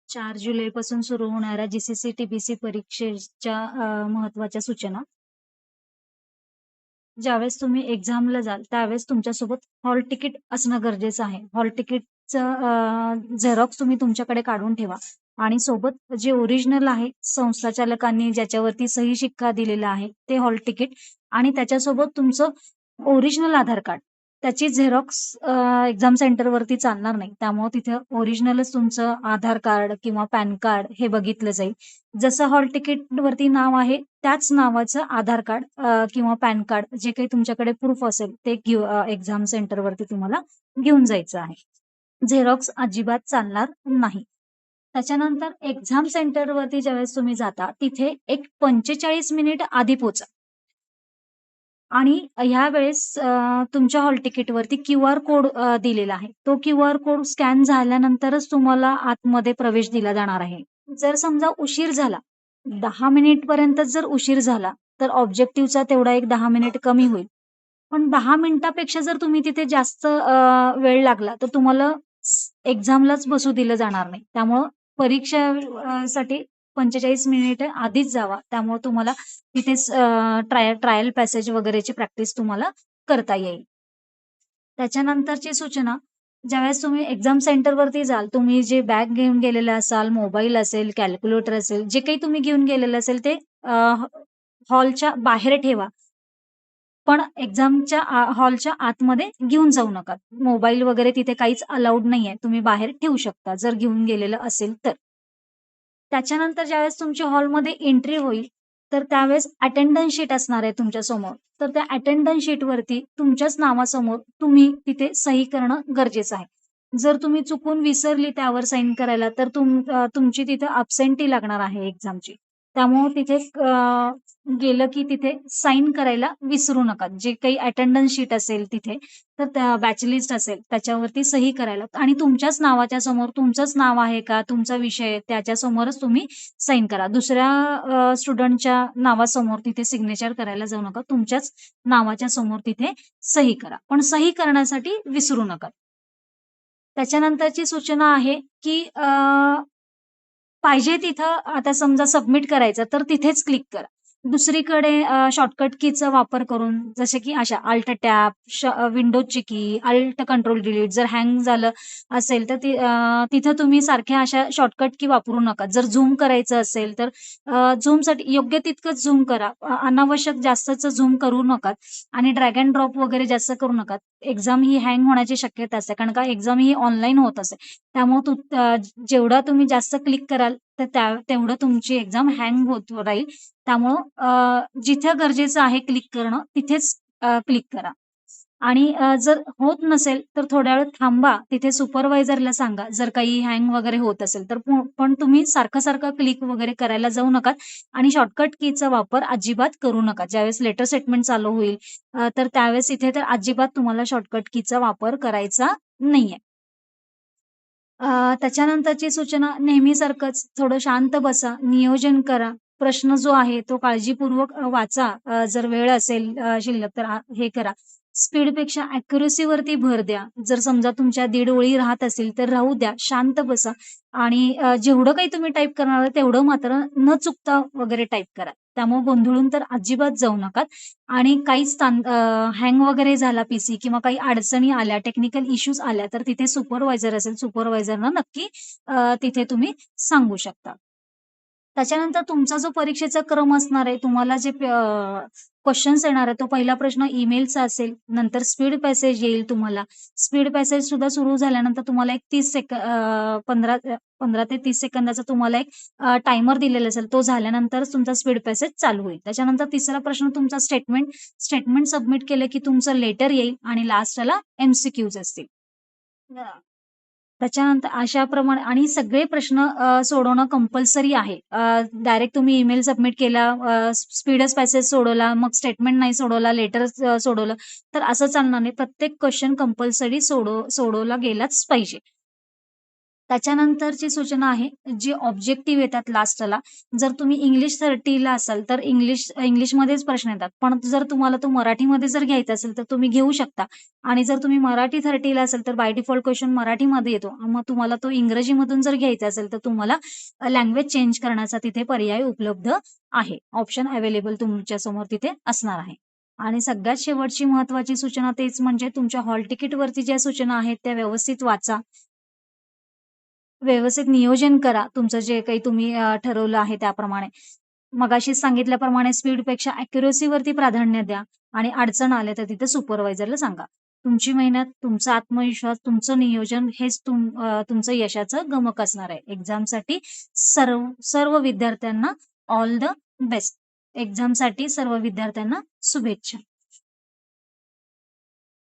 4 जुलैपासून सुरू होणाऱ्या जी-सी-सी, टी-बी-सी परीक्षेच्या महत्त्वाच्या सूचना. ज्यावेळेस तुम्ही एक्झामला जाल, त्यावेळेस तुमच्यासोबत हॉल तिकीट असणं गरजेचं आहे. हॉल तिकीटचं झेरॉक्स तुम्ही तुमच्याकडे काढून ठेवा आणि सोबत जे ओरिजिनल आहे, संस्थाचालकांनी ज्याच्यावरती सही शिक्का दिलेला आहे, ते हॉल तिकीट आणि त्याच्यासोबत तुमचं ओरिजिनल आधार कार्ड. त्याची झेरॉक्स एक्झाम सेंटरवरती चालणार नाही. त्यामुळे तिथे ओरिजिनलच तुमचं आधार कार्ड किंवा पॅन कार्ड हे बघितलं जाईल. जसं हॉल तिकीटवरती नाव आहे, त्याच नावाचं आधार कार्ड किंवा पॅन कार्ड जे काही तुमच्याकडे प्रूफ असेल ते एक्झाम सेंटरवरती तुम्हाला घेऊन जायचं आहे. झेरॉक्स अजिबात चालणार नाही. त्याच्यानंतर एक्झाम सेंटरवरती ज्यावेळेस तुम्ही जाता, तिथे एक 45 मिनिट आधी पोहोचा आणि ह्या वेळेस तुमच्या हॉल तिकीटवरती क्यूआर कोड दिलेला आहे. तो क्यूआर कोड स्कॅन झाल्यानंतरच तुम्हाला आतमध्ये प्रवेश दिला जाणार आहे. जर समजा उशीर झाला, 10 मिनिटपर्यंतच जर उशीर झाला, तर ऑब्जेक्टिव्हचा तेवढा एक 10 मिनिट कमी होईल. पण 10 मिनिटापेक्षा जर तुम्ही तिथे जास्त वेळ लागला, तर तुम्हाला एक्झामलाच बसू दिलं जाणार नाही. त्यामुळं परीक्षा साठी 45 मिनिटं आधीच जावा. त्यामुळे तुम्हाला तिथेच ट्रायल पॅसेज वगैरेची प्रॅक्टिस तुम्हाला करता येईल. त्याच्यानंतरची सूचना, ज्यावेळेस तुम्ही एक्झाम सेंटरवरती जाल, तुम्ही जे बॅग घेऊन गेलेले असाल, मोबाईल असेल, कॅल्क्युलेटर असेल, जे काही तुम्ही घेऊन गेलेलं असेल ते हॉलच्या बाहेर ठेवा. पण एक्झामच्या हॉलच्या आतमध्ये घेऊन जाऊ नका. मोबाईल वगैरे तिथे काहीच अलाउड नाहीये. तुम्ही बाहेर ठेवू शकता जर घेऊन गेलेलं असेल तर. त्याच्यानंतर ज्यावेळेस तुमची हॉलमध्ये एंट्री होईल, तर त्यावेळेस अटेंडन्स शीट असणार आहे तुमच्यासमोर. तर त्या अटेंडन्स शीटवरती तुमच्याच नावासमोर तुम्ही तिथे सही करणं गरजेचं आहे. जर तुम्ही चुकून विसरली त्यावर साइन करायला, तर तुमची तिथे अब्सेंटी लागणार आहे एक्झामची. त्यामुळे तिथे गेलं की तिथे साइन करायला विसरू नका. जे काही अटेंडन्स शीट असेल तिथे, तर त्या बॅच लिस्ट असेल त्याच्यावरती सही करायला आणि तुमच्याच नावाच्या समोर तुमचंच नाव आहे का, तुमचा विषय आहे त्याच्यासमोरच तुम्ही साइन करा. दुसऱ्या स्टुडंटच्या नावासमोर तिथे सिग्नेचर करायला जाऊ नका. तुमच्याच नावाच्या समोर तिथे सही करा. पण सही करण्यासाठी विसरू नका. त्याच्यानंतरची सूचना आहे की पाहिजे तिथं आता समजा सबमिट करायचं तर तिथेच क्लिक करा. दुसरीकडे शॉर्टकट कीचा वापर करून जसे की अशा अल्ट टॅब, विंडोजची की, अल्ट कंट्रोल डिलीट जर हँग झालं असेल तर तिथं तुम्ही सारख्या अशा शॉर्टकट की वापरू नका. जर झूम करायचं असेल तर झूमसाठी योग्य तितकंच झूम करा. अनावश्यक जास्तचं झूम करू नका आणि ड्रॅग एंड ड्रॉप वगैरे जास्त करू नका. एक्झाम ही हँग होण्याची शक्यता असते कारण का एक्झाम ही ऑनलाईन होत असते. त्यामुळे जेवढा तुम्ही जास्त क्लिक कराल तर तेवढं तुमची एक्झाम हँग होत राहील. त्यामुळं जिथं गरजेचं आहे क्लिक करणं तिथेच क्लिक करा. आणि जर होत नसेल तर थोड्या वेळ थांबा. तिथे सुपरवायझरला सांगा जर काही हँग वगैरे होत असेल तर. पण तुम्ही सारखं-सारखं क्लिक वगैरे करायला जाऊ नका आणि शॉर्टकट कीचा वापर अजिबात करू नका. ज्यावेळेस लेटर स्टेटमेंट चालू होईल तर त्यावेळेस इथे तर अजिबात तुम्हाला शॉर्टकट कीचा वापर करायचा नाहीये. त्याच्यानंतरची सूचना नेहमीसारखंच थोडं शांत बसा, नियोजन करा. प्रश्न जो आहे तो काळजीपूर्वक वाचा. जर वेळ असेल शिल्लक तर हे करा. स्पीडपेक्षा ॲक्युरसीवरती भर द्या. जर समजा तुमच्या 1.5 ओळी राहत असेल तर राहू द्या. शांत बसा आणि जेवढं काही तुम्ही टाइप करणार आहे तेवढं मात्र न चुकता वगैरे टाइप करा. त्यामुळे गोंधळून तर अजिबात जाऊ नका आणि काहीच हँग वगैरे झाला पीसी किंवा काही अडचणी आल्या, टेक्निकल इश्यूज आल्या तर तिथे सुपरवायझर असेल, सुपरवायझरना नक्की तिथे तुम्ही सांगू शकता. त्याच्यानंतर तुमचा जो परीक्षेचा क्रम असणार आहे, तुम्हाला जे क्वेशन्स येणार आहे, तो पहिला प्रश्न ईमेलचा असेल, नंतर स्पीड पॅसेज येईल तुम्हाला. स्पीड पॅसेज सुद्धा सुरू झाल्यानंतर तुम्हाला एक 15 ते 30 सेकंदाचा तुम्हाला एक टायमर दिलेला असेल. तो झाल्यानंतरच तुमचा स्पीड पॅसेज चालू होईल. त्याच्यानंतर तिसरा प्रश्न तुमचा स्टेटमेंट सबमिट केलं की तुमचं लेटर येईल आणि लास्टला एम-सी-क्यूज असतील. त्याच्यानंतर अशाप्रमाणे आणि सगळे प्रश्न सोडवणं कंपल्सरी आहे. डायरेक्ट तुम्ही ईमेल सबमिट केला, स्पीडच पॅसेज सोडवला, मग स्टेटमेंट नाही सोडवला, लेटर सोडवलं, तर असं चालणार नाही. प्रत्येक क्वेश्चन कंपल्सरी सोडवला गेलाच पाहिजे. त्याच्यानंतरची सूचना आहे, जी ऑब्जेक्टिव्ह येतात लास्टला. जर तुम्ही इंग्लिश 30ला असाल, तर इंग्लिशमध्येच प्रश्न येतात. पण जर तुम्हाला तो मराठीमध्ये जर घ्यायचा असेल, तर तुम्ही घेऊ शकता. आणि जर तुम्ही मराठी 30ला असाल, तर बाय डिफॉल्ट क्वेशन मराठीमध्ये येतो. मग तुम्हाला तो इंग्रजीमधून जर घ्यायचा असेल, तर तुम्हाला लँग्वेज चेंज करण्याचा तिथे पर्याय उपलब्ध आहे. ऑप्शन अवेलेबल तुमच्यासमोर तिथे असणार आहे. आणि सगळ्यात शेवटची महत्त्वाची सूचना तेच म्हणजे तुमच्या हॉल तिकीटवरती ज्या सूचना आहेत, त्या व्यवस्थित वाचा. व्यवस्थित नियोजन करा. तुमचं जे काही तुम्ही ठरवलं आहे त्याप्रमाणे. मगाशीच सांगितल्याप्रमाणे स्पीडपेक्षा ॲक्युरसीवरती प्राधान्य द्या आणि अडचण आल्या तर तिथे सुपरवायझरला सांगा. तुमची मेहनत, तुमचा आत्मविश्वास, तुमचं नियोजन हेच तुमचं यशाचं गमक असणार आहे. एक्झामसाठी सर्व सर्व विद्यार्थ्यांना ऑल द बेस्ट. एक्झामसाठी सर्व विद्यार्थ्यांना शुभेच्छा.